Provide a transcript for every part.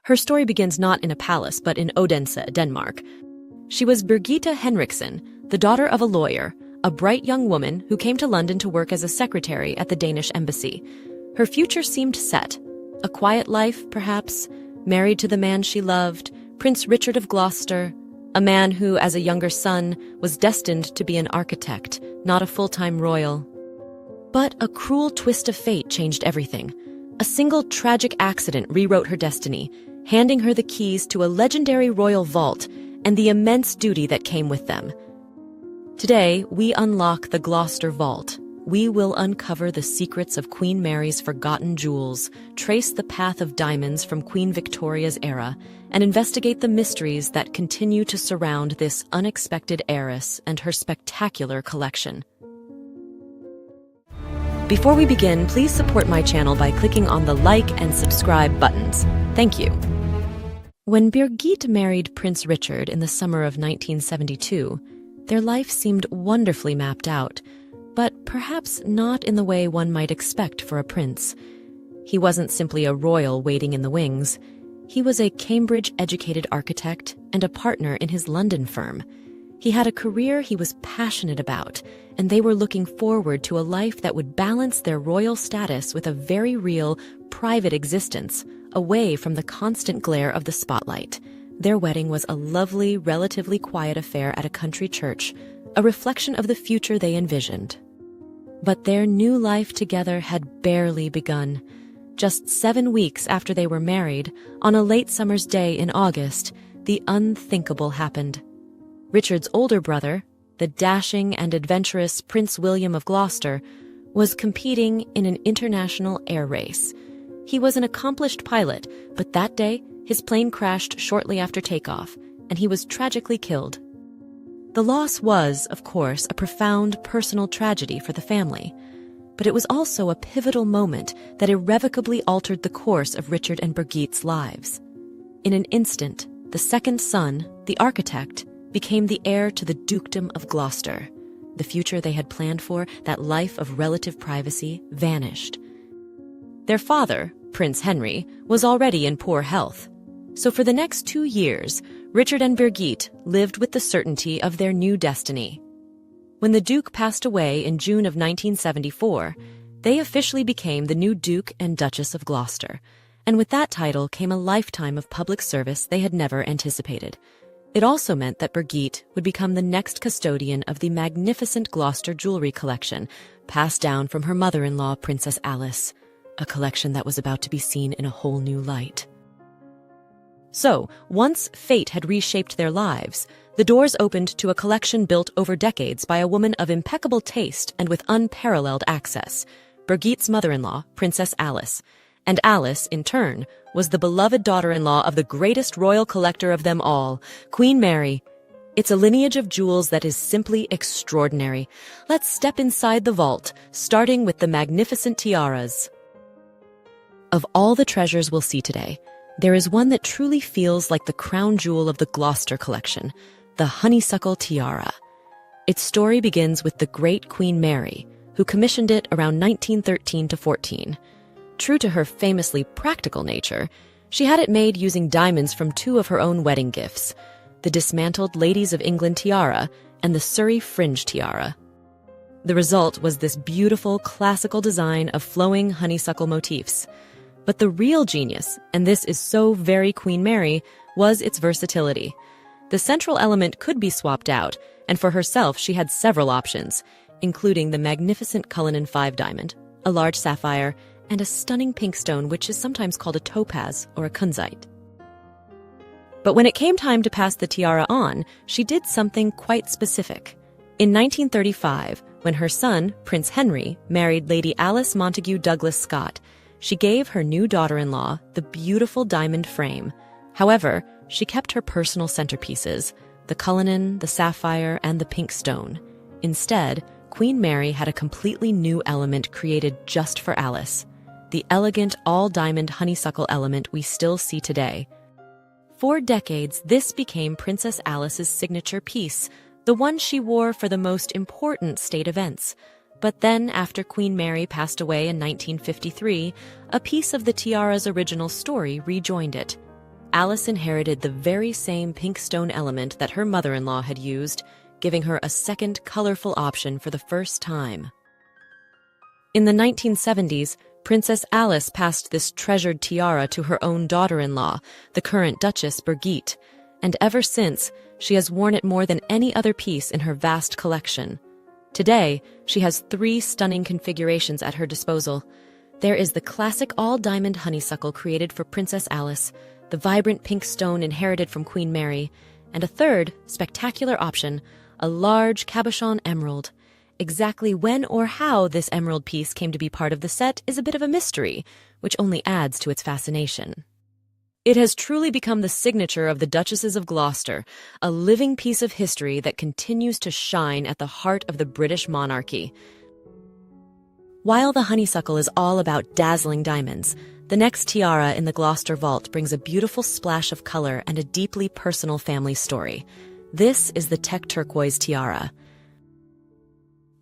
Her story begins not in a palace, but in Odense, Denmark. She was Birgitte Henriksen, the daughter of a lawyer, a bright young woman who came to London to work as a secretary at the Danish embassy. Her future seemed set. A quiet life, perhaps, married to the man she loved, Prince Richard of Gloucester, a man who, as a younger son, was destined to be an architect, not a full-time royal. But a cruel twist of fate changed everything. A single tragic accident rewrote her destiny, handing her the keys to a legendary royal vault and the immense duty that came with them. Today, we unlock the Gloucester Vault. We will uncover the secrets of Queen Mary's forgotten jewels, trace the path of diamonds from Queen Victoria's era, and investigate the mysteries that continue to surround this unexpected heiress and her spectacular collection. Before we begin, please support my channel by clicking on the like and subscribe buttons. Thank you. When Birgitte married Prince Richard in the summer of 1972, their life seemed wonderfully mapped out, but perhaps not in the way one might expect for a prince. He wasn't simply a royal waiting in the wings. He was a Cambridge-educated architect and a partner in his London firm. He had a career he was passionate about, and they were looking forward to a life that would balance their royal status with a very real, private existence, away from the constant glare of the spotlight. Their wedding was a lovely, relatively quiet affair at a country church, a reflection of the future they envisioned. But their new life together had barely begun. Just 7 weeks after they were married, on a late summer's day in August, the unthinkable happened. Richard's older brother, the dashing and adventurous Prince William of Gloucester, was competing in an international air race. He was an accomplished pilot, but that day, his plane crashed shortly after takeoff, and he was tragically killed. The loss was, of course, a profound personal tragedy for the family, but it was also a pivotal moment that irrevocably altered the course of Richard and Birgitte's lives. In an instant, the second son, the architect, became the heir to the Dukedom of Gloucester. The future they had planned for, that life of relative privacy, vanished. Their father, Prince Henry, was already in poor health. So for the next 2 years, Richard and Birgitte lived with the certainty of their new destiny. When the Duke passed away in June of 1974, they officially became the new Duke and Duchess of Gloucester, and with that title came a lifetime of public service they had never anticipated. It also meant that Birgitte would become the next custodian of the magnificent Gloucester jewelry collection, passed down from her mother-in-law, Princess Alice, a collection that was about to be seen in a whole new light. So, once fate had reshaped their lives, the doors opened to a collection built over decades by a woman of impeccable taste and with unparalleled access, Birgitte's mother-in-law, Princess Alice. And Alice, in turn, was the beloved daughter-in-law of the greatest royal collector of them all, Queen Mary. It's a lineage of jewels that is simply extraordinary. Let's step inside the vault, starting with the magnificent tiaras. Of all the treasures we'll see today, there is one that truly feels like the crown jewel of the Gloucester collection, the Honeysuckle Tiara. Its story begins with the great Queen Mary, who commissioned it around 1913 to 14. True to her famously practical nature, she had it made using diamonds from 2 of her own wedding gifts, the dismantled Ladies of England tiara and the Surrey fringe tiara. The result was this beautiful classical design of flowing honeysuckle motifs. But the real genius, and this is so very Queen Mary, was its versatility. The central element could be swapped out, and for herself she had several options, including the magnificent Cullinan 5 diamond, a large sapphire, and a stunning pink stone which is sometimes called a topaz or a kunzite. But when it came time to pass the tiara on, she did something quite specific. In 1935, when her son, Prince Henry, married Lady Alice Montague Douglas Scott, she gave her new daughter-in-law the beautiful diamond frame. However, she kept her personal centerpieces, the Cullinan, the sapphire, and the pink stone. Instead, Queen Mary had a completely new element created just for Alice, the elegant all-diamond honeysuckle element we still see today. For decades, this became Princess Alice's signature piece, the one she wore for the most important state events. But then, after Queen Mary passed away in 1953, a piece of the tiara's original story rejoined it. Alice inherited the very same pink stone element that her mother-in-law had used, giving her a second colorful option for the first time. In the 1970s, Princess Alice passed this treasured tiara to her own daughter-in-law, the current Duchess Birgitte, and ever since, she has worn it more than any other piece in her vast collection. Today, she has 3 stunning configurations at her disposal. There is the classic all-diamond honeysuckle created for Princess Alice, the vibrant pink stone inherited from Queen Mary, and a third, spectacular option, a large cabochon emerald. Exactly when or how this emerald piece came to be part of the set is a bit of a mystery, which only adds to its fascination. It has truly become the signature of the Duchesses of Gloucester, a living piece of history that continues to shine at the heart of the British monarchy. While the honeysuckle is all about dazzling diamonds, the next tiara in the Gloucester vault brings a beautiful splash of color and a deeply personal family story. This is the Teck turquoise tiara.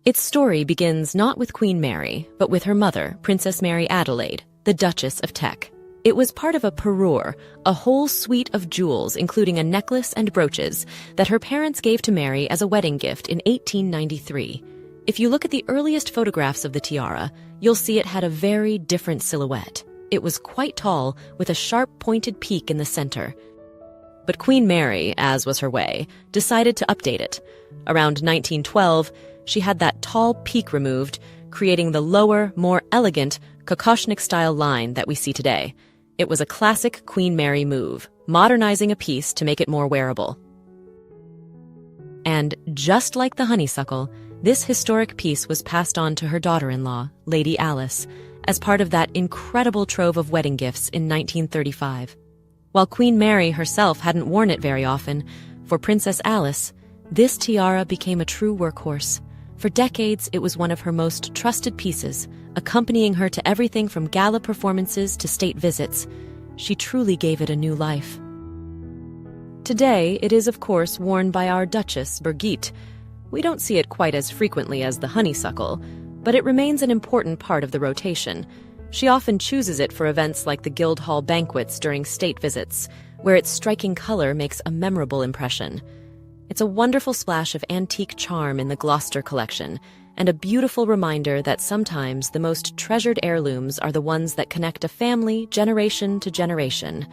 Its story begins not with Queen Mary, but with her mother, Princess Mary Adelaide, the Duchess of Teck. It was part of a parure, a whole suite of jewels, including a necklace and brooches, that her parents gave to Mary as a wedding gift in 1893. If you look at the earliest photographs of the tiara, you'll see it had a very different silhouette. It was quite tall, with a sharp pointed peak in the center. But Queen Mary, as was her way, decided to update it. Around 1912, she had that tall peak removed, creating the lower, more elegant, Kokoshnik-style line that we see today. It was a classic Queen Mary move, modernizing a piece to make it more wearable. And just like the honeysuckle, this historic piece was passed on to her daughter-in-law, Lady Alice, as part of that incredible trove of wedding gifts in 1935. While Queen Mary herself hadn't worn it very often, for Princess Alice, this tiara became a true workhorse. For decades, it was one of her most trusted pieces, accompanying her to everything from gala performances to state visits. She truly gave it a new life. Today, it is of course worn by our Duchess, Birgitte. We don't see it quite as frequently as the honeysuckle, but it remains an important part of the rotation. She often chooses it for events like the Guildhall banquets during state visits, where its striking color makes a memorable impression. It's a wonderful splash of antique charm in the Gloucester collection, and a beautiful reminder that sometimes the most treasured heirlooms are the ones that connect a family generation to generation.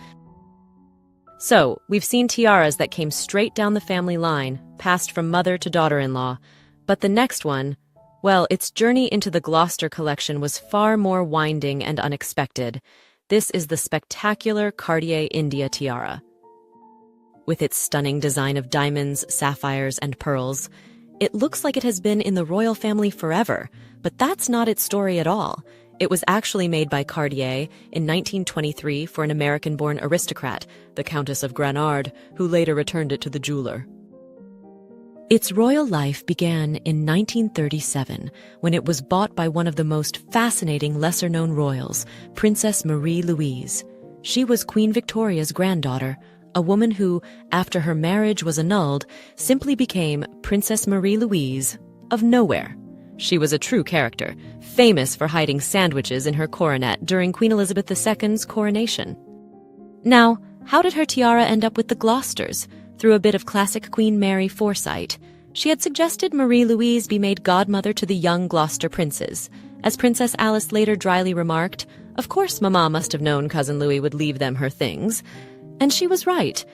So, we've seen tiaras that came straight down the family line, passed from mother to daughter-in-law. But the next one, well, its journey into the Gloucester collection was far more winding and unexpected. This is the spectacular Cartier India tiara. With its stunning design of diamonds, sapphires, and pearls, it looks like it has been in the royal family forever, but that's not its story at all. It was actually made by Cartier in 1923 for an American-born aristocrat, the Countess of Granard, who later returned it to the jeweler. Its royal life began in 1937, when it was bought by one of the most fascinating lesser-known royals, Princess Marie-Louise. She was Queen Victoria's granddaughter, a woman who, after her marriage was annulled, simply became Princess Marie-Louise of nowhere. She was a true character, famous for hiding sandwiches in her coronet during Queen Elizabeth II's coronation. Now, how did her tiara end up with the Gloucesters? Through a bit of classic Queen Mary foresight. She had suggested Marie-Louise be made godmother to the young Gloucester princes. As Princess Alice later dryly remarked, "Of course Mama must have known Cousin Louis would leave them her things." And she was right.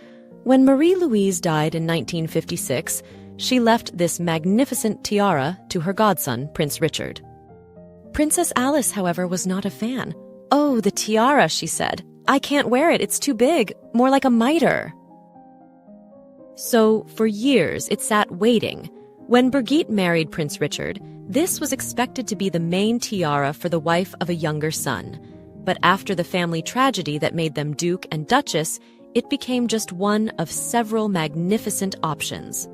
When Marie-Louise died in 1956, she left this magnificent tiara to her godson, Prince Richard. Princess Alice, however, was not a fan. "Oh, the tiara," she said. "I can't wear it, it's too big, more like a mitre." So, for years, it sat waiting. When Birgitte married Prince Richard, this was expected to be the main tiara for the wife of a younger son. But after the family tragedy that made them Duke and Duchess, it became just one of several magnificent options.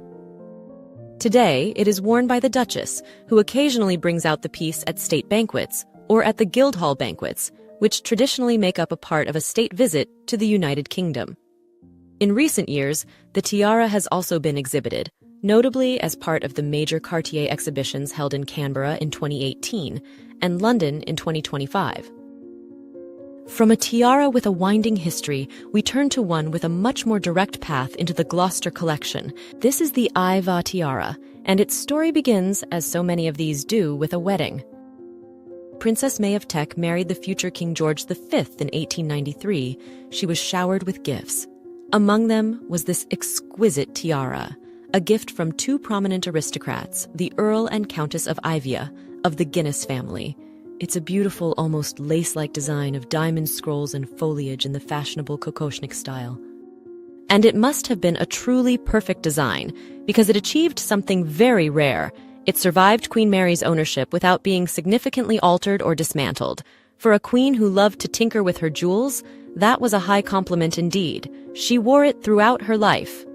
Today, it is worn by the Duchess, who occasionally brings out the piece at state banquets, or at the Guildhall banquets, which traditionally make up a part of a state visit to the United Kingdom. In recent years, the tiara has also been exhibited, notably as part of the major Cartier exhibitions held in Canberra in 2018 and London in 2025. From a tiara with a winding history, we turn to one with a much more direct path into the Gloucester collection. This is the Iva tiara, and its story begins, as so many of these do, with a wedding. Princess May of Teck married the future King George V in 1893. She was showered with gifts. Among them was this exquisite tiara, a gift from two prominent aristocrats, the Earl and Countess of Ivia, of the Guinness family. It's a beautiful, almost lace-like design of diamond scrolls and foliage in the fashionable Kokoshnik style. And it must have been a truly perfect design, because it achieved something very rare. It survived Queen Mary's ownership without being significantly altered or dismantled. For a queen who loved to tinker with her jewels, that was a high compliment indeed. She wore it throughout her life.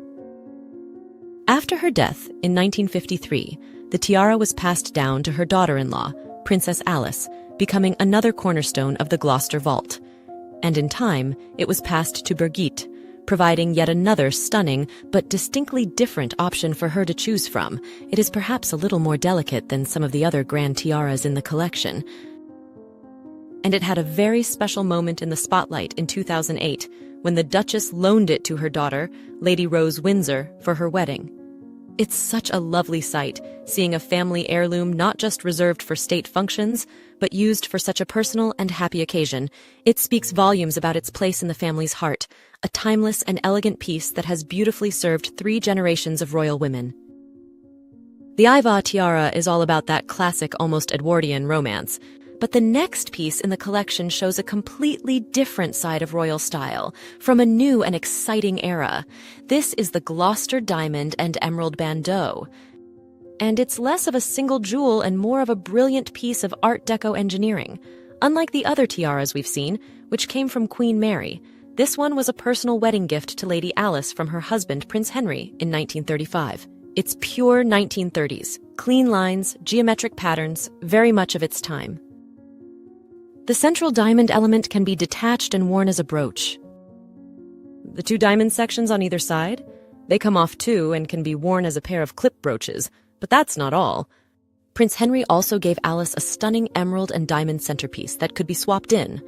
After her death in 1953, the tiara was passed down to her daughter-in-law, Princess Alice, becoming another cornerstone of the Gloucester vault. And in time, it was passed to Birgitte, providing yet another stunning but distinctly different option for her to choose from. It is perhaps a little more delicate than some of the other grand tiaras in the collection. And it had a very special moment in the spotlight in 2008, when the Duchess loaned it to her daughter, Lady Rose Windsor, for her wedding. It's such a lovely sight, seeing a family heirloom not just reserved for state functions, but used for such a personal and happy occasion. It speaks volumes about its place in the family's heart, a timeless and elegant piece that has beautifully served 3 generations of royal women. The Iva tiara is all about that classic, almost Edwardian romance, but the next piece in the collection shows a completely different side of royal style, from a new and exciting era. This is the Gloucester diamond and emerald bandeau. And it's less of a single jewel and more of a brilliant piece of Art Deco engineering. Unlike the other tiaras we've seen, which came from Queen Mary, this one was a personal wedding gift to Lady Alice from her husband, Prince Henry, in 1935. It's pure 1930s, clean lines, geometric patterns, very much of its time. The central diamond element can be detached and worn as a brooch. The 2 diamond sections on either side, they come off too and can be worn as a pair of clip brooches, but that's not all. Prince Henry also gave Alice a stunning emerald and diamond centerpiece that could be swapped in.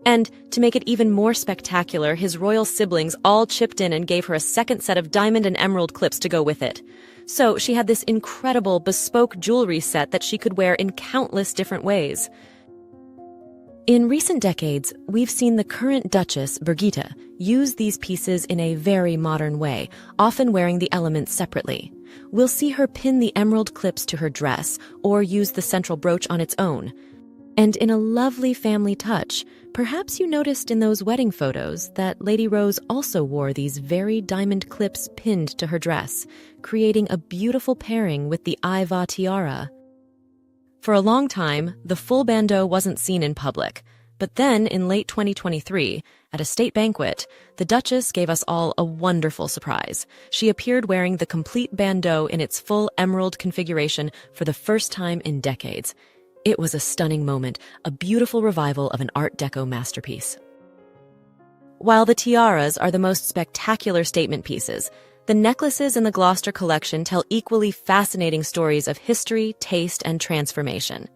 And to make it even more spectacular, his royal siblings all chipped in and gave her a second set of diamond and emerald clips to go with it. So she had this incredible bespoke jewelry set that she could wear in countless different ways. In recent decades, we've seen the current Duchess, Birgitte, use these pieces in a very modern way, often wearing the elements separately. We'll see her pin the emerald clips to her dress or use the central brooch on its own. And in a lovely family touch, perhaps you noticed in those wedding photos that Lady Rose also wore these very diamond clips pinned to her dress, creating a beautiful pairing with the Iva tiara. For a long time, the full bandeau wasn't seen in public, but then in late 2023, at a state banquet, the Duchess gave us all a wonderful surprise. She appeared wearing the complete bandeau in its full emerald configuration for the first time in decades. It was a stunning moment, a beautiful revival of an Art Deco masterpiece. While the tiaras are the most spectacular statement pieces, the necklaces in the Gloucester collection tell equally fascinating stories of history, taste, and transformation.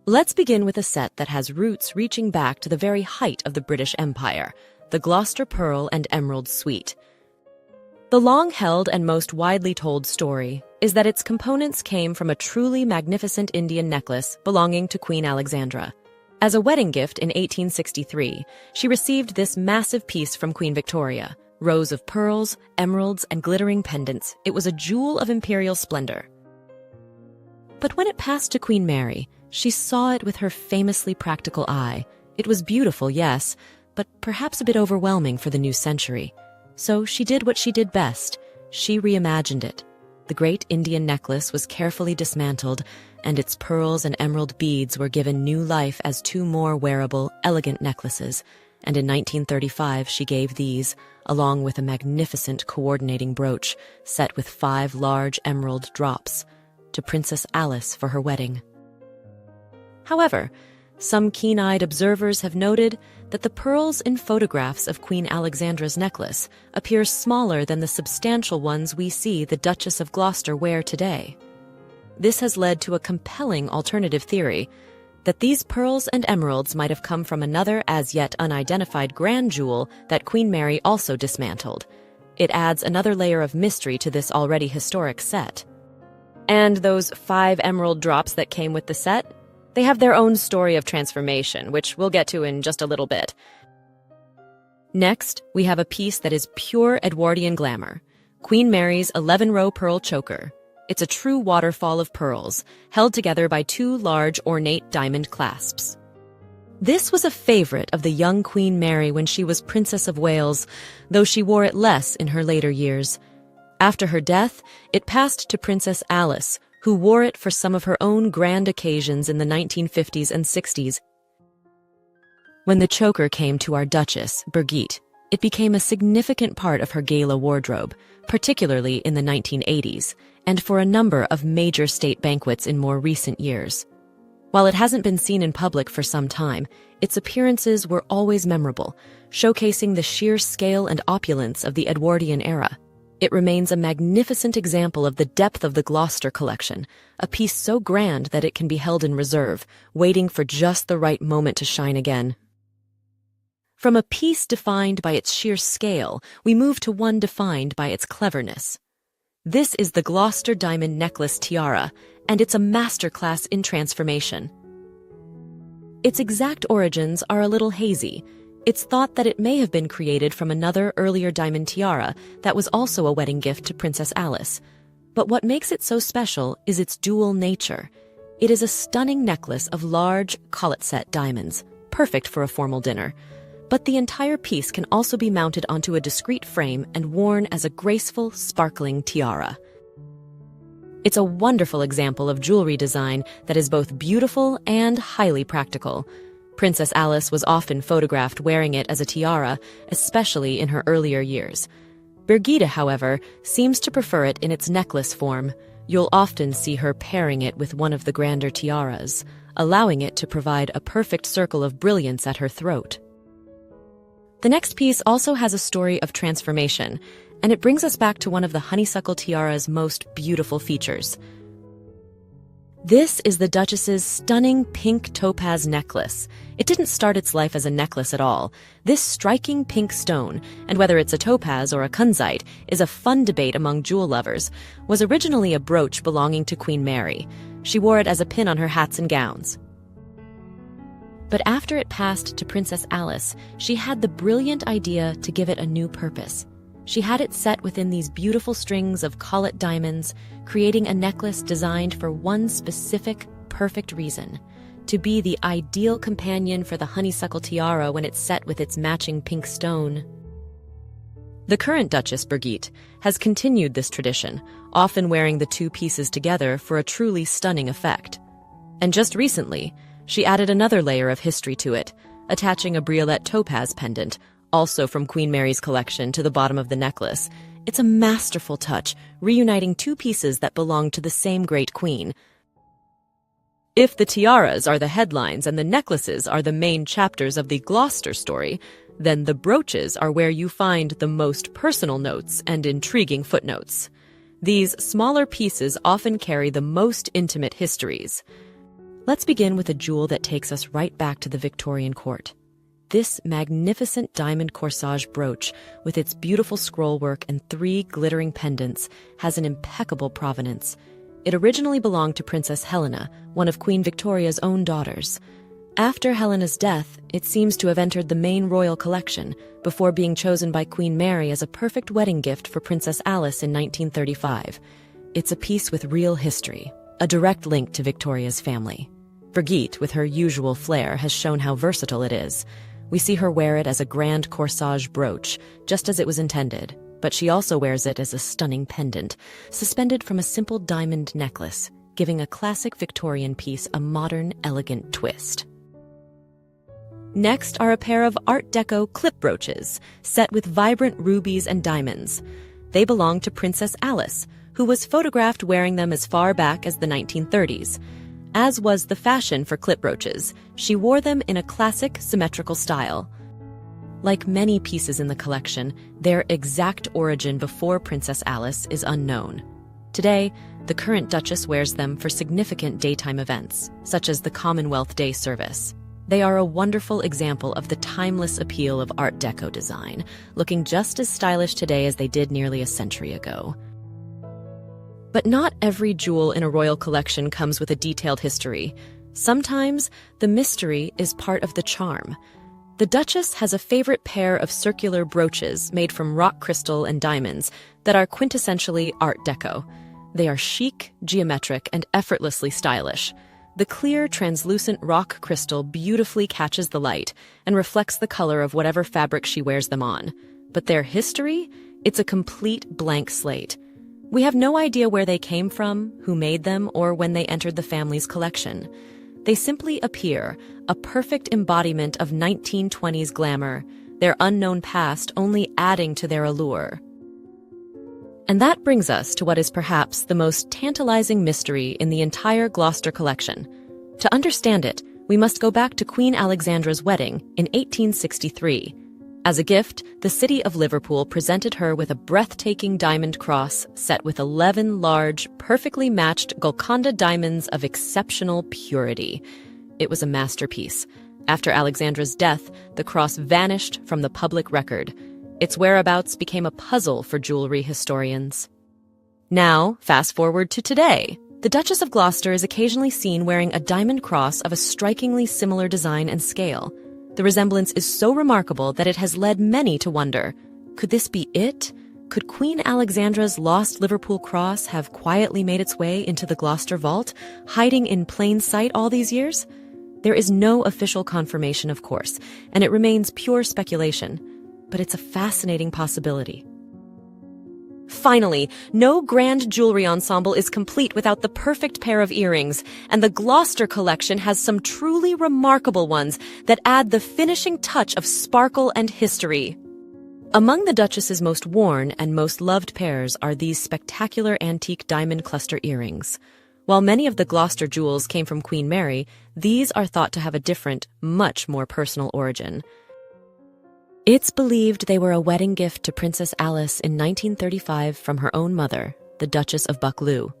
Let's begin with a set that has roots reaching back to the very height of the British Empire, the Gloucester Pearl and Emerald Suite. The long-held and most widely told story is that its components came from a truly magnificent Indian necklace belonging to Queen Alexandra. As a wedding gift in 1863, she received this massive piece from Queen Victoria. Rows of pearls, emeralds, and glittering pendants, it was a jewel of imperial splendor. But when it passed to Queen Mary, she saw it with her famously practical eye. It was beautiful, yes, but perhaps a bit overwhelming for the new century. So she did what she did best. She reimagined it. The great Indian necklace was carefully dismantled, and its pearls and emerald beads were given new life as 2 more wearable, elegant necklaces. And in 1935 she gave these, along with a magnificent coordinating brooch set with 5 large emerald drops, to Princess Alice for her wedding. However, some keen-eyed observers have noted that the pearls in photographs of Queen Alexandra's necklace appear smaller than the substantial ones we see the Duchess of Gloucester wear today. This has led to a compelling alternative theory. that these pearls and emeralds might have come from another as yet unidentified grand jewel that Queen Mary also dismantled. It adds another layer of mystery to this already historic set. And those 5 emerald drops that came with the set? They have their own story of transformation, which we'll get to in just a little bit. Next, we have a piece that is pure Edwardian glamour, Queen Mary's 11-row pearl choker. It's a true waterfall of pearls, held together by 2 large ornate diamond clasps. This was a favorite of the young Queen Mary when she was Princess of Wales, though she wore it less in her later years. After her death, it passed to Princess Alice, who wore it for some of her own grand occasions in the 1950s and 60s. When the choker came to our Duchess, Birgitte, it became a significant part of her gala wardrobe, particularly in the 1980s, and for a number of major state banquets in more recent years. While it hasn't been seen in public for some time, its appearances were always memorable, showcasing the sheer scale and opulence of the Edwardian era. It remains a magnificent example of the depth of the Gloucester collection, a piece so grand that it can be held in reserve, waiting for just the right moment to shine again. From a piece defined by its sheer scale, we move to one defined by its cleverness. This is the Gloucester Diamond Necklace Tiara, and it's a masterclass in transformation. Its exact origins are a little hazy. It's thought that it may have been created from another earlier diamond tiara that was also a wedding gift to Princess Alice. But what makes it so special is its dual nature. It is a stunning necklace of large, collet-set diamonds, perfect for a formal dinner. But the entire piece can also be mounted onto a discreet frame and worn as a graceful, sparkling tiara. It's a wonderful example of jewelry design that is both beautiful and highly practical. Princess Alice was often photographed wearing it as a tiara, especially in her earlier years. Birgitte, however, seems to prefer it in its necklace form. You'll often see her pairing it with one of the grander tiaras, allowing it to provide a perfect circle of brilliance at her throat. The next piece also has a story of transformation, and it brings us back to one of the Honeysuckle Tiara's most beautiful features. This is the Duchess's stunning pink topaz necklace. It didn't start its life as a necklace at all. This striking pink stone, and whether it's a topaz or a kunzite, is a fun debate among jewel lovers, was originally a brooch belonging to Queen Mary. She wore it as a pin on her hats and gowns. But after it passed to Princess Alice, she had the brilliant idea to give it a new purpose. She had it set within these beautiful strings of collet diamonds, creating a necklace designed for one specific, perfect reason: to be the ideal companion for the honeysuckle tiara when it's set with its matching pink stone. The current Duchess, Birgitte, has continued this tradition, often wearing the 2 pieces together for a truly stunning effect. And just recently, she added another layer of history to it, attaching a briolette topaz pendant, also from Queen Mary's collection, to the bottom of the necklace. It's a masterful touch, reuniting 2 pieces that belong to the same great queen. If the tiaras are the headlines and the necklaces are the main chapters of the Gloucester story, then the brooches are where you find the most personal notes and intriguing footnotes. These smaller pieces often carry the most intimate histories. Let's begin with a jewel that takes us right back to the Victorian court. This magnificent diamond corsage brooch, with its beautiful scrollwork and 3 glittering pendants, has an impeccable provenance. It originally belonged to Princess Helena, one of Queen Victoria's own daughters. After Helena's death, it seems to have entered the main royal collection, before being chosen by Queen Mary as a perfect wedding gift for Princess Alice in 1935. It's a piece with real history, a direct link to Victoria's family. Birgitte, with her usual flair, has shown how versatile it is. We see her wear it as a grand corsage brooch, just as it was intended, but she also wears it as a stunning pendant, suspended from a simple diamond necklace, giving a classic Victorian piece a modern, elegant twist. Next are a pair of Art Deco clip brooches, set with vibrant rubies and diamonds. They belong to Princess Alice, who was photographed wearing them as far back as the 1930s. As was the fashion for clip brooches, she wore them in a classic, symmetrical style. Like many pieces in the collection, their exact origin before Princess Alice is unknown. Today, The current Duchess wears them for significant daytime events, such as the Commonwealth Day service. They are a wonderful example of the timeless appeal of Art Deco design, looking just as stylish today as they did nearly a century ago. But not every jewel in a royal collection comes with a detailed history. Sometimes the mystery is part of the charm. The Duchess has a favorite pair of circular brooches made from rock crystal and diamonds that are quintessentially Art Deco. They are chic, geometric, and effortlessly stylish. The clear, translucent rock crystal beautifully catches the light and reflects the color of whatever fabric she wears them on. But their history? It's a complete blank slate. We have no idea where they came from, who made them, or when they entered the family's collection. They simply appear, a perfect embodiment of 1920s glamour, their unknown past only adding to their allure. And that brings us to what is perhaps the most tantalizing mystery in the entire Gloucester collection. To understand it, we must go back to Queen Alexandra's wedding in 1863. As a gift, the city of Liverpool presented her with a breathtaking diamond cross set with 11 large, perfectly matched Golconda diamonds of exceptional purity. It was a masterpiece. After Alexandra's death, the cross vanished from the public record. Its whereabouts became a puzzle for jewelry historians. Now, fast forward to today. The Duchess of Gloucester is occasionally seen wearing a diamond cross of a strikingly similar design and scale. The resemblance is so remarkable that it has led many to wonder, could this be it? Could Queen Alexandra's lost Liverpool cross have quietly made its way into the Gloucester vault, hiding in plain sight all these years? There is no official confirmation, of course, and it remains pure speculation. But it's a fascinating possibility. Finally, no grand jewelry ensemble is complete without the perfect pair of earrings, and the Gloucester collection has some truly remarkable ones that add the finishing touch of sparkle and history. Among the Duchess's most worn and most loved pairs are these spectacular antique diamond cluster earrings. While many of the Gloucester jewels came from Queen Mary, these are thought to have a different, much more personal origin. It's believed they were a wedding gift to Princess Alice in 1935 from her own mother, the Duchess of Buccleuch.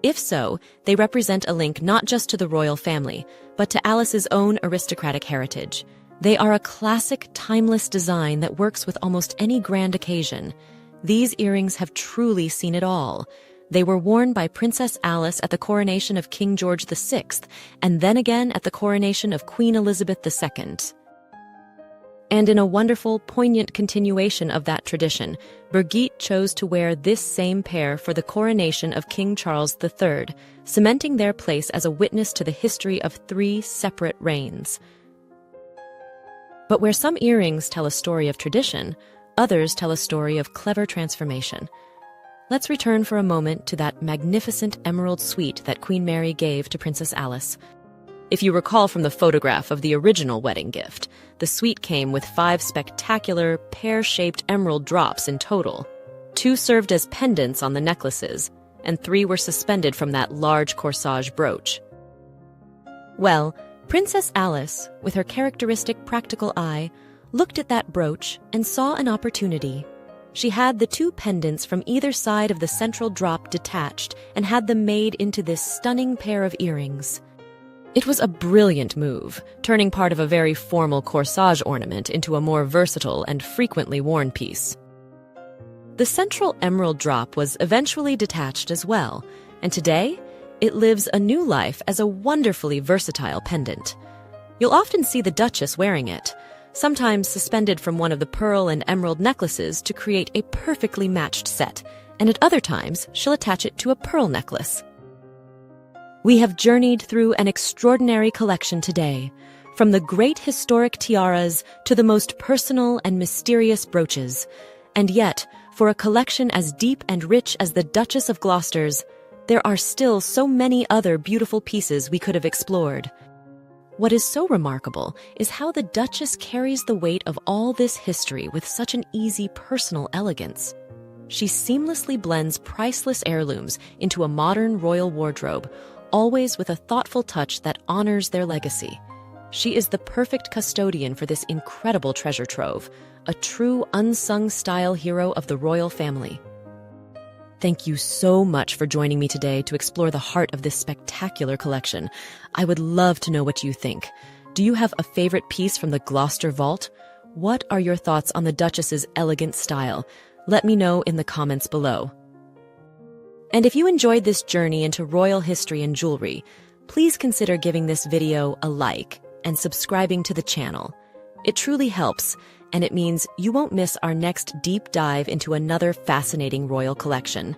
If so, they represent a link not just to the royal family, but to Alice's own aristocratic heritage. They are a classic, timeless design that works with almost any grand occasion. These earrings have truly seen it all. They were worn by Princess Alice at the coronation of King George VI, and then again at the coronation of Queen Elizabeth II. And in a wonderful, poignant continuation of that tradition, Birgitte chose to wear this same pair for the coronation of King Charles III, cementing their place as a witness to the history of 3 separate reigns. But where some earrings tell a story of tradition, others tell a story of clever transformation. Let's return for a moment to that magnificent emerald suite that Queen Mary gave to Princess Alice. If you recall from the photograph of the original wedding gift, the suite came with 5 spectacular, pear-shaped emerald drops in total. 2 served as pendants on the necklaces, and 3 were suspended from that large corsage brooch. Well, Princess Alice, with her characteristic practical eye, looked at that brooch and saw an opportunity. She had the 2 pendants from either side of the central drop detached and had them made into this stunning pair of earrings. It was a brilliant move, turning part of a very formal corsage ornament into a more versatile and frequently worn piece. The central emerald drop was eventually detached as well, and today it lives a new life as a wonderfully versatile pendant. You'll often see the Duchess wearing it, sometimes suspended from one of the pearl and emerald necklaces to create a perfectly matched set, and at other times she'll attach it to a pearl necklace. We have journeyed through an extraordinary collection today, from the great historic tiaras to the most personal and mysterious brooches. And yet, for a collection as deep and rich as the Duchess of Gloucester's, there are still so many other beautiful pieces we could have explored. What is so remarkable is how the Duchess carries the weight of all this history with such an easy personal elegance. She seamlessly blends priceless heirlooms into a modern royal wardrobe, always with a thoughtful touch that honors their legacy. She is the perfect custodian for this incredible treasure trove, a true unsung style hero of the royal family. Thank you so much for joining me today to explore the heart of this spectacular collection. I would love to know what you think. Do you have a favorite piece from the Gloucester vault? What are your thoughts on the Duchess's elegant style? Let me know in the comments below. And if you enjoyed this journey into royal history and jewelry, please consider giving this video a like and subscribing to the channel. It truly helps, and it means you won't miss our next deep dive into another fascinating royal collection.